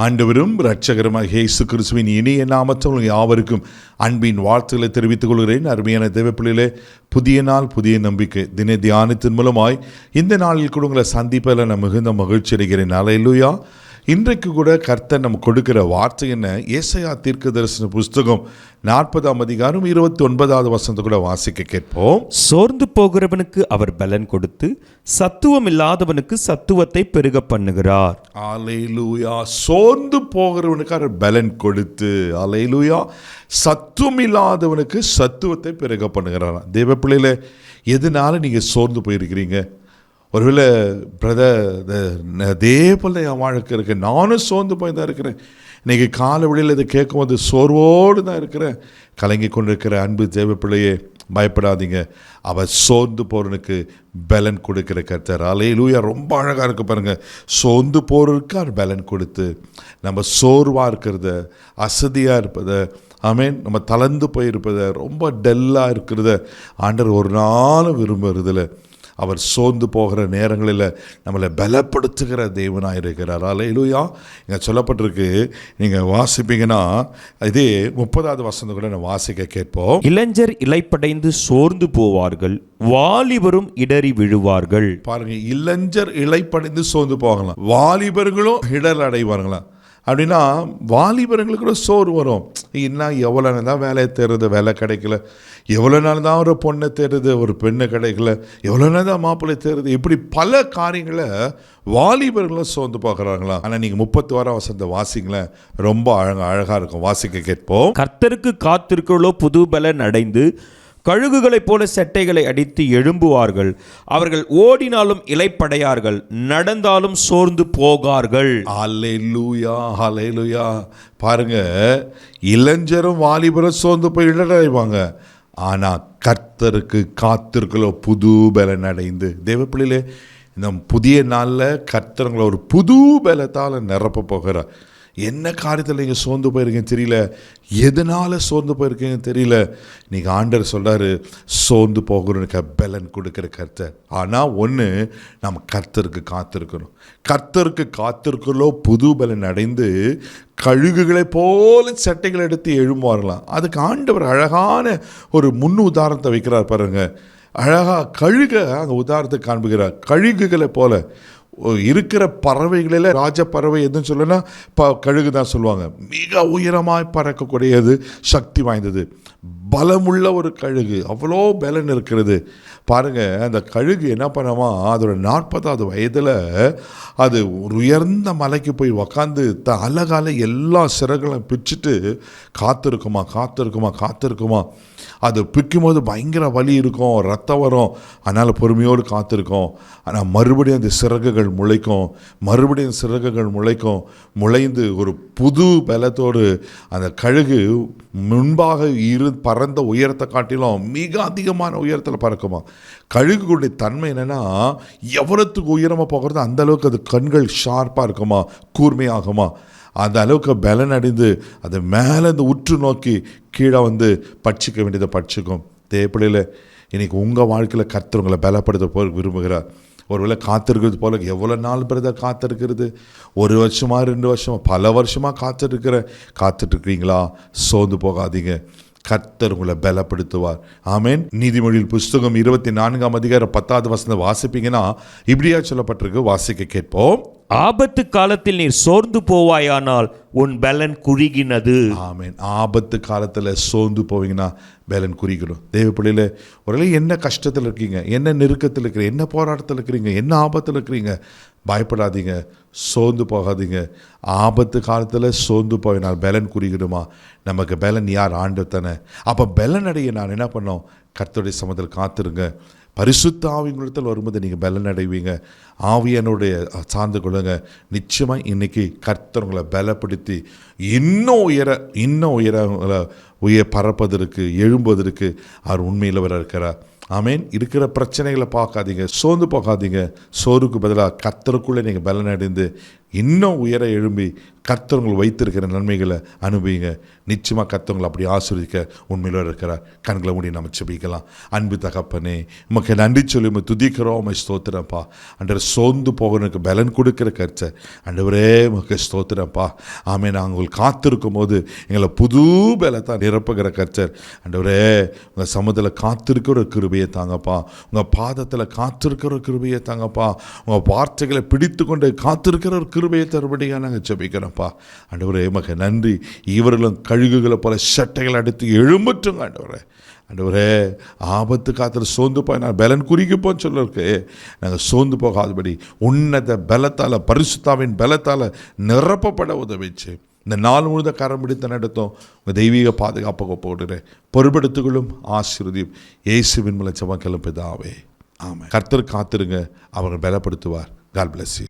ஆண்டவரும் இரட்சகருமாக இயேசு கிறிஸ்துவின் இனிய நாமத்தில் யாவருக்கும் அன்பின் வாழ்த்துக்களை தெரிவித்துக் கொள்கிறேன். அருமையான தேவப்பிள்ளைகளே, புதிய நாள் புதிய நம்பிக்கை தின தியானத்தின் மூலமாய் இந்த நாளில் கூட உங்களை சந்திப்பதில் நான் மிகுந்த மகிழ்ச்சி அடைகிறேன். அல்லேலூயா. இன்றைக்கு கூட கர்த்தர் நம்ம கொடுக்கிற வார்த்தை என்ன? ஏசாயா தீர்க்கதரிசன புஸ்தகம் 40ஆம் அதிகாரம் 29வது வசனத்தை கூட வாசிக்க கேட்போம். சோர்ந்து போகிறவனுக்கு அவர் பலன் கொடுத்து சத்துவம் இல்லாதவனுக்கு சத்துவத்தை பெருக பண்ணுகிறார். அல்லேலூயா. சோர்ந்து போகிறவனுக்கு அவர் பலன் கொடுத்து, அல்லேலூயா, சத்துவம் இல்லாதவனுக்கு சத்துவத்தை பெருக பண்ணுகிறார். தேவ பிள்ளையில, எதனால நீங்க சோர்ந்து போயிருக்கிறீங்க? ஒருவேளை பிரதர் அதே போல என் வாழ்க்கை இருக்கு, நானும் சோர்ந்து போய் தான் இருக்கிறேன். இன்றைக்கி காலை வெளியில் இதை கேட்கும்போது சோர்வோடு தான் இருக்கிறேன். கலங்கி கொண்டிருக்கிற அன்பு தேவ பிள்ளையே, பயப்படாதீங்க. அவர் சோர்ந்து போகிறனுக்கு பலன் கொடுக்கிற கர்த்தர். அல்லேலூயா. ரொம்ப அழகாக இருக்கு பாருங்கள். சோர்ந்து போகிறதுக்கு அவர் பலன் கொடுத்து, நம்ம சோர்வாக இருக்கிறத, அசதியாக இருப்பதை, ஆமேன், நம்ம தளர்ந்து போயிருப்பதை, ரொம்ப டல்லாக இருக்கிறத ஆண்டவர் ஒரு நாளும் விரும்புறதில்ல. அவர் சோர்ந்து போகிற நேரங்களில் நம்மளை பலப்படுத்துகிற தேவனாக இருக்கிறார். அல்லேலூயா. இங்கே சொல்லப்பட்டிருக்கு, நீங்கள் வாசிப்பீங்கன்னா இதே 30வது வசனம் கூட நான் வாசிக்க கேட்போம். இளைஞர் இளைப்படைந்து சோர்ந்து போவார்கள், வாலிபரும் இடறி விழுவார்கள். பாருங்க, இளைஞர் இளைப்படைந்து சோர்ந்து போகலாம், வாலிபர்களும் இடர் அடைவார்களாம். அப்படின்னா வாலிபர்களுக்கு கூட சோறு வரும். இன்னும் எவ்வளோ நாள் தான் வேலையை தேடுறது, வேலை கிடைக்கல, எவ்வளோ நாள் தான் ஒரு பொண்ணை தேடுறது, ஒரு பெண்ணை கிடைக்கல, எவ்வளோ நாள் தான் மாப்பிள்ளை தேடுறது, இப்படி பல காரியங்களை வாலிபர்களும் சோர்ந்து பார்க்குறாங்களா. ஆனால் நீங்கள் 30 வசனத்தை வாசிங்களேன், ரொம்ப அழகாக இருக்கும். வாசிக்க கேட்போம். கர்த்தருக்கு காத்திருக்கிறோ புது பலன் அடைந்து கழுகுகளைப் போல செட்டைகளை அடித்து எழும்புவார்கள். அவர்கள் ஓடினாலும் இளைப்படையார்கள், நடந்தாலும் சோர்ந்து போகார்கள். அல்லேலூயா, அல்லேலூயா. பாருங்க, இளைஞரும் வாலிபரும் சோர்ந்து போய் இடரடைவாங்க. ஆனால் கர்த்தருக்கு காத்திருக்கிறோ புது பலன் அடைந்து. தேவ பிள்ளையிலே, இந்த புதிய நாளில் கர்த்தருங்களை ஒரு புது பலத்தால் நிரப்ப போகிறார். என்ன காரியத்தில் நீங்கள் சோர்ந்து போயிருக்கீங்க தெரியல, எதனால் சோர்ந்து போயிருக்கீங்க தெரியல. நீங்கள் ஆண்டவர் சொல்கிறாரு, சோர்ந்து போகிறவனுக்கு பலன் கொடுக்குற கர்த்தர். ஆனால் ஒன்று, நம்ம கர்த்தருக்கு காத்திருக்கணும். கர்த்தருக்கு காத்திருக்கிறோ புது பலன் அடைந்து கழுகுகளை போல சட்டைகளை எடுத்து எழும்புவார்களாம். அதுக்கு ஆண்டவர் அழகான ஒரு முன் உதாரணத்தை வைக்கிறார் பாருங்க. அழகாக கழுக அங்கே உதாரணத்தை காண்புகிறார். கழுகுகளை போல இருக்கிற பறவைகளில் ராஜ பறவை எதுன்னு சொல்லனா கழுகு தான் சொல்லுவாங்க. மிக உயரமாய் பறக்கக்கூடியது, சக்தி வாய்ந்தது, பலமுள்ள ஒரு கழுகு. அவ்வளோ பலன் இருக்கிறது பாருங்கள். அந்த கழுகு என்ன பண்ணுமா, அதோட 40வது வயதில் அது ஒரு உயர்ந்த மலைக்கு போய் உக்காந்து அழகால எல்லா சிறகுகளும் பிச்சுட்டு காத்திருக்குமா காத்திருக்குமா காத்திருக்குமா. அது பிக்கும்போது பயங்கர வலி இருக்கும், ரத்தம் வரும், அதனால் பொறுமையோடு காத்திருக்கும். ஆனால் மறுபடியும் அந்த சிறகுகள் முளைக்கும், மறுபடியும் சிறகுகள் முளைக்கும். முளைந்து ஒரு புது பலத்தோடு அந்த கழுகு முன்பாக பறந்த உயரத்தை காட்டிலும் மிக அதிகமான உயரத்தில் பறக்குமா. கழுகுடைய தன்மை என்னென்னா, எவ்வளோத்துக்கு உயரமாக போகிறது அந்த அளவுக்கு அது கண்கள் ஷார்ப்பாக இருக்குமா, கூர்மையாகுமா. அந்த அளவுக்கு பலன் அடைந்து அதை மேலே இந்த உற்று நோக்கி கீழே வந்து பட்சிக்க வேண்டியதை பட்சிக்கும். தேவைப்படையில் இன்றைக்கி உங்கள் வாழ்க்கையில் கர்த்தர் உங்களை பலப்படுத்த போல் விரும்புகிறார். ஒருவேளை காத்திருக்கிறது போல எவ்வளோ நாள் பிறகு காத்திருக்கிறது, 1 வருஷமா 2 வருஷமா பல வருஷமாக காத்துட்ருக்கிறீங்களா? சோர்ந்து போகாதீங்க, கர்த்தர் உங்களை பலப்படுத்துவார். ஆமேன். நீதிமொழியில் புஸ்தகம் 24ஆம் அதிகாரம் 10வது வசனம் வாசிப்பீங்கன்னா இப்படியா சொல்லப்பட்டிருக்கு. வாசிக்க கேட்போம். ஆபத்து காலத்தில் நீர் சோர்ந்து போவாயானால் உன் பலன் குறுகினது. ஆமேன். ஆபத்து காலத்தில் சோர்ந்து போவீங்கன்னா பலன் குறுகிடும். தேவ பிள்ளையில, ஒரு என்ன கஷ்டத்தில் இருக்கீங்க, என்ன நெருக்கத்தில் இருக்கிறீங்க, என்ன போராட்டத்தில் இருக்கிறீங்க, என்ன ஆபத்தில் இருக்கிறீங்க, பயப்படாதீங்க, சோர்ந்து போகாதீங்க. ஆபத்து காலத்தில் சோர்ந்து போயினால் பலன் குறுகிடுமா? நமக்கு பலன் யார்? ஆண்டவர் தானே. அப்போ பலன் அடைய நான் என்ன பண்ணோம்? கர்த்தருடைய சமூகத்தில் காத்திருங்க. பரிசுத்த ஆவியினிடத்தில் வரும்போது நீங்கள் பலன் அடைவீங்க. ஆவியனுடைய சார்ந்து கொள்ளுங்க. நிச்சயமாக இன்றைக்கி கர்த்தர் உங்களை பலப்படுத்தி இன்னும் உயர பறப்பதற்கு, எழும்புவதற்கு அவர் உண்மையில் வர இருக்கிறார். ஆமேன். இருக்கிற பிரச்சனைகளை பார்க்காதீங்க, சோர்ந்து போகாதீங்க. சோறுக்கு பதிலாக கர்த்தருக்குள்ளே நீங்கள் பலன் அடைந்து இன்னும் உயர எழும்பி கர்த்தர் வைத்திருக்கிற நன்மைகளை அனுபவிங்க. நிச்சயமாக கர்த்தர் அப்படி ஆசீர்வதிக்க உண்மையில இருக்கிறார். கண்களை மூடி நம்ம ஜெபிக்கலாம். அன்பு தகப்பனே, உமக்கு நன்றி சொல்லி உம்மை துதிக்கிறோம், உம்மை ஸ்தோத்திரப்பா. ஆண்டவரே, சோர்ந்து போகிறனுக்கு பலன் கொடுக்கிற கர்த்தர். ஆண்டவரே, உமக்கு ஸ்தோத்திரப்பா. ஆமே, நாங்கள் காத்திருக்கும் போது எங்களை புது பலத்தை நிரப்புகிற கர்த்தர். ஆண்டவரே, உங்கள் சமூகத்தில் காத்திருக்கிற ஒரு கிருபையை தாங்கப்பா. உங்கள் பாதத்தில் காத்திருக்கிற ஒரு கிருபையை தாங்கப்பா. உங்கள் வார்த்தைகளை பிடித்து கொண்டு காத்திருக்கிற ஒரு கிருபையை தருபடியாக நாங்கள் ஜெபிக்கிறோம். ஆண்டவரே, மக நன்றி. இவர்களும் கழுகுகளை போல சட்டைகள் அடித்து எழும்பட்டுங்க. ஆண்டவரே, ஆபத்து காத்துல சோர்ந்து போய் நான் பலன் குறிக்கப்போன்னு சொல்லிருக்கு. நாங்கள் சோர்ந்து போகாதபடி உன்னத பலத்தால், பரிசுத்தாவின் பலத்தால் நிரப்பப்பட உதவிச்சு இந்த நாள் முழுத கரம் பிடித்த நடத்தும் உங்கள் தெய்வீக பாதுகாப்பாக போடுறேன். பொறுப்படுத்துகளும் ஆசீர்வதியும் இயேசுவின் மூலம் ஜெபம் கேளும் பிதாவே, ஆமென். கர்த்தர் காத்திருங்க, அவர் பலப்படுத்துவார். God bless you.